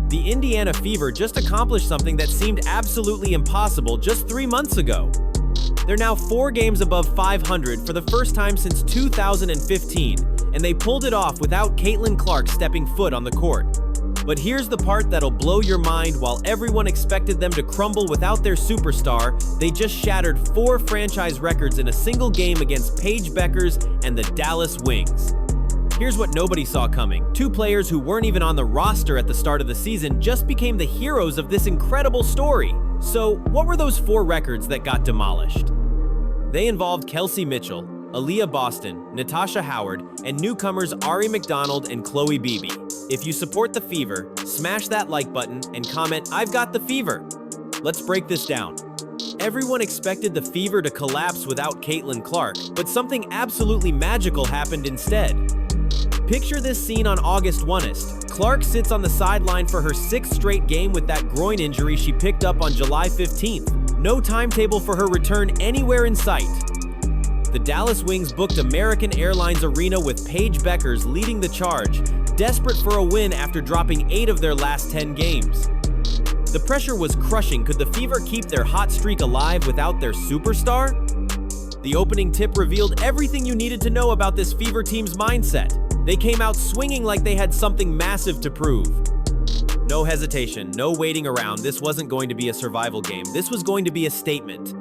The Indiana Fever just accomplished something that seemed absolutely impossible just 3 months ago. They're now 4 games above 500 for the first time since 2015, and they pulled it off without Caitlin Clark stepping foot on the court. But here's the part that'll blow your mind. While everyone expected them to crumble without their superstar, they just shattered 4 franchise records in a single game against Paige Beckers and the Dallas Wings. Here's what nobody saw coming. 2 players who weren't even on the roster at the start of the season just became the heroes of this incredible story. So, what were those 4 records that got demolished? They involved Kelsey Mitchell, Aaliyah Boston, Natasha Howard, and newcomers Ari McDonald and Khloe Bby. If you support the Fever, smash that like button and comment, "I've got the Fever." Let's break this down. Everyone expected the Fever to collapse without Caitlin Clark, but something absolutely magical happened instead. Picture this scene on August 1st. Clark sits on the sideline for her 6th straight game with that groin injury she picked up on July 15th. No timetable for her return anywhere in sight. The Dallas Wings booked American Airlines Arena with Paige Beckers leading the charge, desperate for a win after dropping 8 of their last 10 games. The pressure was crushing. Could the Fever keep their hot streak alive without their superstar? The opening tip revealed everything you needed to know about this Fever team's mindset. They came out swinging like they had something massive to prove. No hesitation, no waiting around. This wasn't going to be a survival game. This was going to be a statement.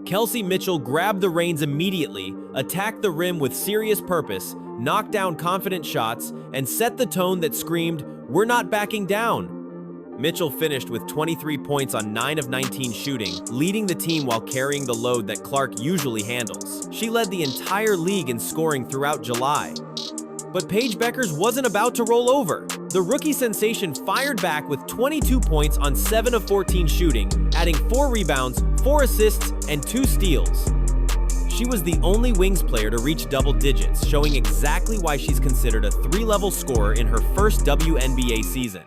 Kelsey Mitchell grabbed the reins immediately, attacked the rim with serious purpose, knocked down confident shots, and set the tone that screamed, "We're not backing down." Mitchell finished with 23 points on 9 of 19 shooting, leading the team while carrying the load that Clark usually handles. She led the entire league in scoring throughout July. But Paige Beckers wasn't about to roll over. The rookie sensation fired back with 22 points on 7 of 14 shooting, adding 4 rebounds, 4 assists, and 2 steals. She was the only Wings player to reach double digits, showing exactly why she's considered a 3-level scorer in her first WNBA season.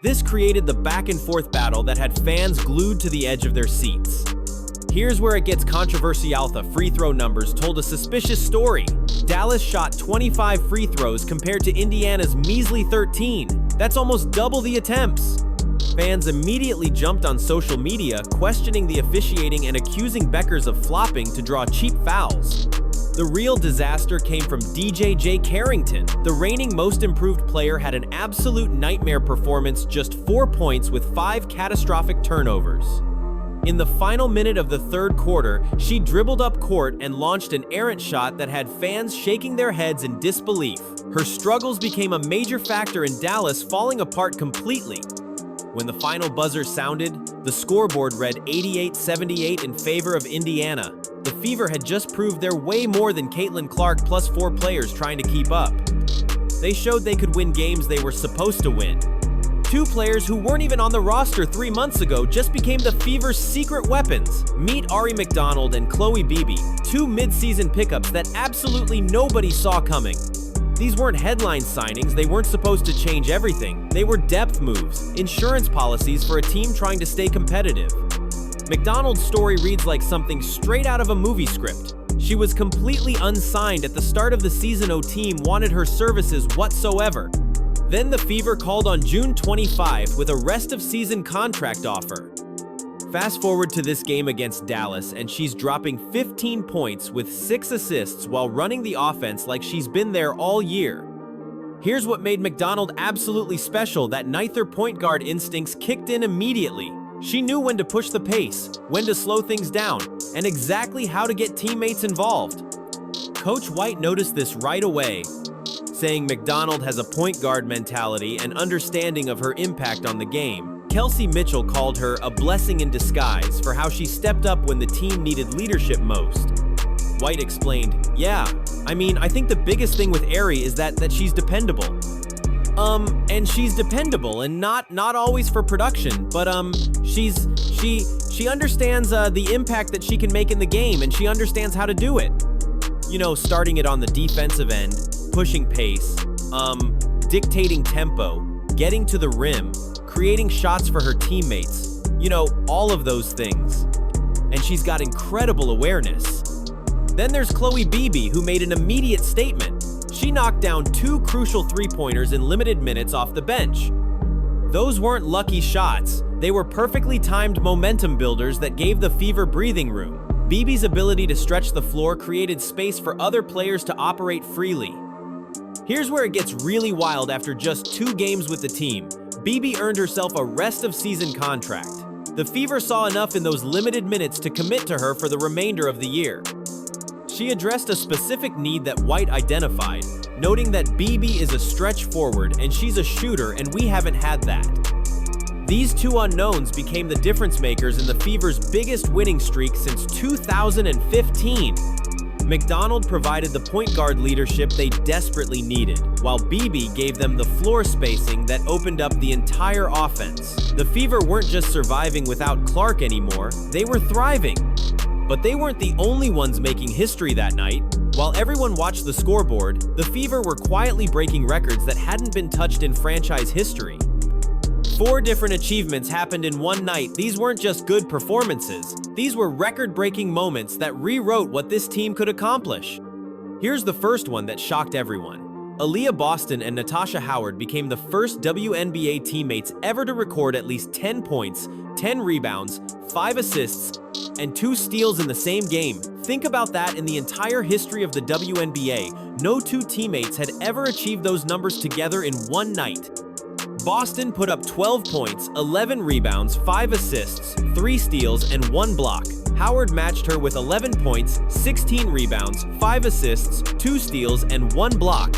This created the back-and-forth battle that had fans glued to the edge of their seats. Here's where it gets controversial. The free throw numbers told a suspicious story. Dallas shot 25 free throws compared to Indiana's measly 13. That's almost double the attempts. Fans immediately jumped on social media, questioning the officiating and accusing Beckers of flopping to draw cheap fouls. The real disaster came from DJ Carrington. The reigning most improved player had an absolute nightmare performance, just 4 points with 5 catastrophic turnovers. In the final minute of the 3rd quarter, she dribbled up court and launched an errant shot that had fans shaking their heads in disbelief. Her struggles became a major factor in Dallas falling apart completely. When the final buzzer sounded, the scoreboard read 88-78 in favor of Indiana. The Fever had just proved they're way more than Caitlin Clark plus 4 players trying to keep up. They showed they could win games they were supposed to win. 2 players who weren't even on the roster 3 months ago just became the Fever's secret weapons. Meet Ari McDonald and Khloe Bby, 2 mid-season pickups that absolutely nobody saw coming. These weren't headline signings. They weren't supposed to change everything. They were depth moves, insurance policies for a team trying to stay competitive. McDonald's story reads like something straight out of a movie script. She was completely unsigned at the start of the season. No team wanted her services whatsoever. Then the Fever called on June 25 with a rest-of-season contract offer. Fast forward to this game against Dallas, and she's dropping 15 points with 6 assists while running the offense like she's been there all year. Here's what made McDonald absolutely special. That night their point guard instincts kicked in immediately. She knew when to push the pace, when to slow things down, and exactly how to get teammates involved. Coach White noticed this right away, saying McDonald has a point guard mentality and understanding of her impact on the game. Kelsey Mitchell called her a blessing in disguise for how she stepped up when the team needed leadership most. White explained, "Yeah, I think the biggest thing with Ari is that she's dependable. And she's dependable and not always for production, but she understands the impact that she can make in the game, and she understands how to do it. You know, starting it on the defensive end, pushing pace, dictating tempo, getting to the rim, creating shots for her teammates, you know, all of those things. And she's got incredible awareness." Then there's Khloe Bby, who made an immediate statement. She knocked down 2 crucial 3-pointers in limited minutes off the bench. Those weren't lucky shots. They were perfectly timed momentum builders that gave the Fever breathing room. Bby's ability to stretch the floor created space for other players to operate freely. Here's where it gets really wild. After just 2 games with the team, Bby earned herself a rest-of-season contract. The Fever saw enough in those limited minutes to commit to her for the remainder of the year. She addressed a specific need that White identified, noting that Bby is a stretch forward and she's a shooter, and we haven't had that. These 2 unknowns became the difference makers in the Fever's biggest winning streak since 2015. McDonald provided the point guard leadership they desperately needed, while Bby gave them the floor spacing that opened up the entire offense. The Fever weren't just surviving without Clark anymore, they were thriving. But they weren't the only ones making history that night. While everyone watched the scoreboard, the Fever were quietly breaking records that hadn't been touched in franchise history. 4 different achievements happened in one night. These weren't just good performances. These were record-breaking moments that rewrote what this team could accomplish. Here's the first one that shocked everyone. Aaliyah Boston and Natasha Howard became the first WNBA teammates ever to record at least 10 points, 10 rebounds, 5 assists, and 2 steals in the same game. Think about that. In the entire history of the WNBA, no 2 teammates had ever achieved those numbers together in one night. Boston put up 12 points, 11 rebounds, 5 assists, 3 steals, and 1 block. Howard matched her with 11 points, 16 rebounds, 5 assists, 2 steals, and 1 block.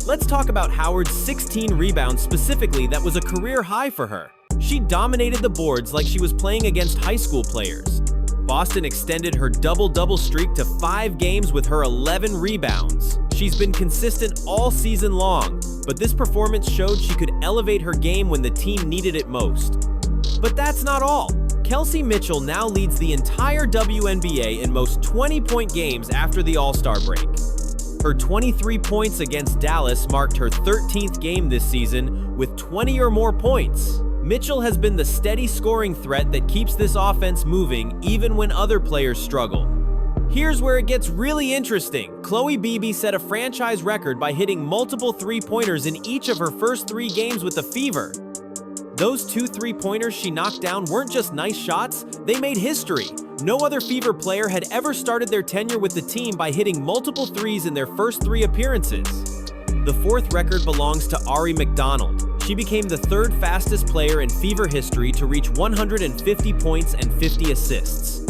Let's talk about Howard's 16 rebounds specifically. That was a career high for her. She dominated the boards like she was playing against high school players. Boston extended her double-double streak to 5 games with her 11 rebounds. She's been consistent all season long, but this performance showed she could elevate her game when the team needed it most. But that's not all. Kelsey Mitchell now leads the entire WNBA in most 20-point games after the All-Star break. Her 23 points against Dallas marked her 13th game this season with 20 or more points. Mitchell has been the steady scoring threat that keeps this offense moving even when other players struggle. Here's where it gets really interesting. Khloe Bby set a franchise record by hitting multiple 3-pointers in each of her first 3 games with the Fever. Those 2 3-pointers she knocked down weren't just nice shots, they made history. No other Fever player had ever started their tenure with the team by hitting multiple threes in their first 3 appearances. The 4th record belongs to Ari McDonald. She became the 3rd fastest player in Fever history to reach 150 points and 50 assists.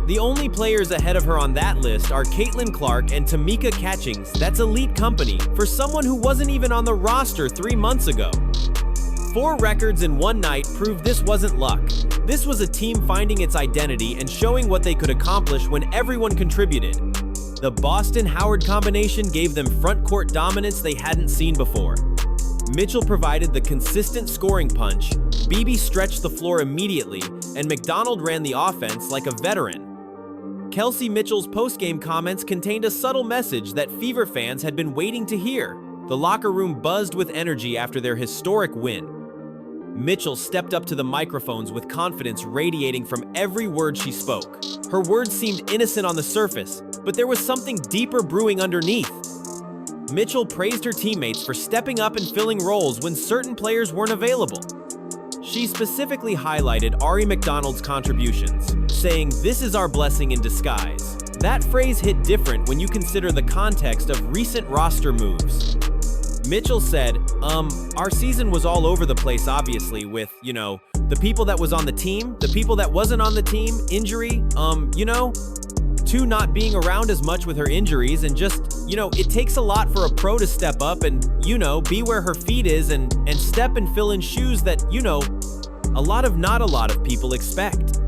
The only players ahead of her on that list are Caitlin Clark and Tamika Catchings. That's elite company for someone who wasn't even on the roster 3 months ago. 4 records in one night proved this wasn't luck. This was a team finding its identity and showing what they could accomplish when everyone contributed. The Boston-Howard combination gave them front-court dominance they hadn't seen before. Mitchell provided the consistent scoring punch, Bby stretched the floor immediately, and McDonald ran the offense like a veteran. Kelsey Mitchell's post-game comments contained a subtle message that Fever fans had been waiting to hear. The locker room buzzed with energy after their historic win. Mitchell stepped up to the microphones with confidence radiating from every word she spoke. Her words seemed innocent on the surface, but there was something deeper brewing underneath. Mitchell praised her teammates for stepping up and filling roles when certain players weren't available. She specifically highlighted Ari McDonald's contributions, saying, "This is our blessing in disguise." That phrase hit different when you consider the context of recent roster moves. Mitchell said, our season was all over the place, obviously, with, the people that was on the team, the people that wasn't on the team, injury, two not being around as much with her injuries, and just, it takes a lot for a pro to step up and, be where her feet is and step and fill in shoes that, not a lot of people expect.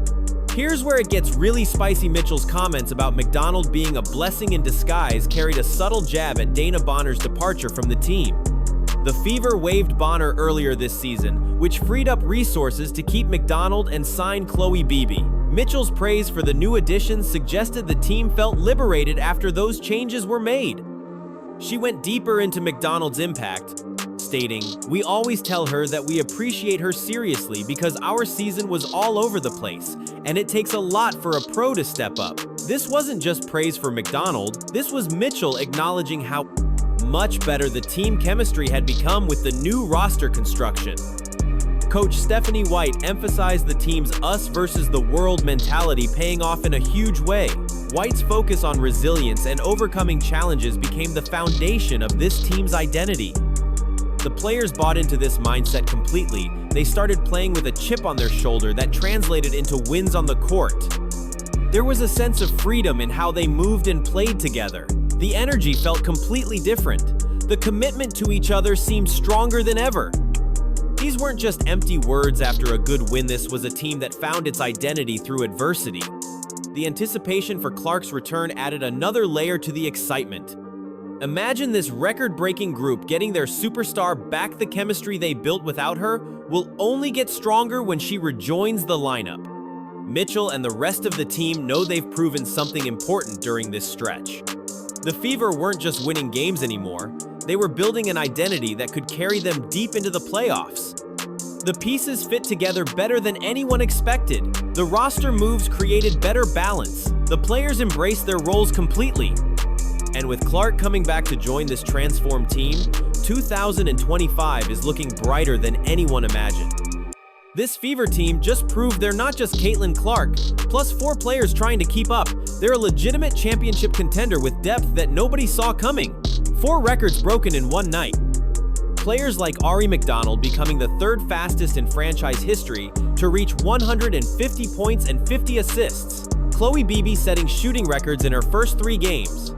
Here's where it gets really spicy. Mitchell's comments about McDonald being a blessing in disguise carried a subtle jab at Dana Bonner's departure from the team. The Fever waived Bonner earlier this season, which freed up resources to keep McDonald and sign Khloe Bby. Mitchell's praise for the new additions suggested the team felt liberated after those changes were made. She went deeper into McDonald's impact, stating, "We always tell her that we appreciate her seriously because our season was all over the place, and it takes a lot for a pro to step up." This wasn't just praise for McDonald, this was Mitchell acknowledging how much better the team chemistry had become with the new roster construction. Coach Stephanie White emphasized the team's us versus the world mentality, paying off in a huge way. White's focus on resilience and overcoming challenges became the foundation of this team's identity. The players bought into this mindset completely. They started playing with a chip on their shoulder that translated into wins on the court. There was a sense of freedom in how they moved and played together. The energy felt completely different. The commitment to each other seemed stronger than ever. These weren't just empty words after a good win. This was a team that found its identity through adversity. The anticipation for Clarke's return added another layer to the excitement. Imagine this record-breaking group getting their superstar back. The chemistry they built without her will only get stronger when she rejoins the lineup. Mitchell and the rest of the team know they've proven something important during this stretch. The Fever weren't just winning games anymore. They were building an identity that could carry them deep into the playoffs. The pieces fit together better than anyone expected. The roster moves created better balance. The players embraced their roles completely. And with Clarke coming back to join this transformed team, 2025 is looking brighter than anyone imagined. This Fever team just proved they're not just Caitlin Clarke, plus 4 players trying to keep up. They're a legitimate championship contender with depth that nobody saw coming. 4 records broken in one night. Players like Ari McDonald becoming the 3rd fastest in franchise history to reach 150 points and 50 assists. Khloe Bby setting shooting records in her first 3 games.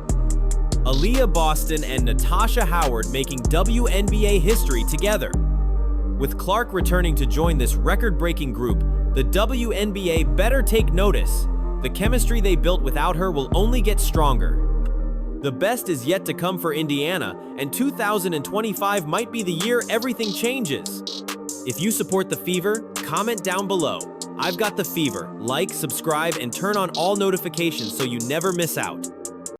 Aaliyah Boston and Natasha Howard making WNBA history together. With Clarke returning to join this record-breaking group, the WNBA better take notice. The chemistry they built without her will only get stronger. The best is yet to come for Indiana, and 2025 might be the year everything changes. If you support the Fever, comment down below. I've got the Fever. Like, subscribe, and turn on all notifications so you never miss out.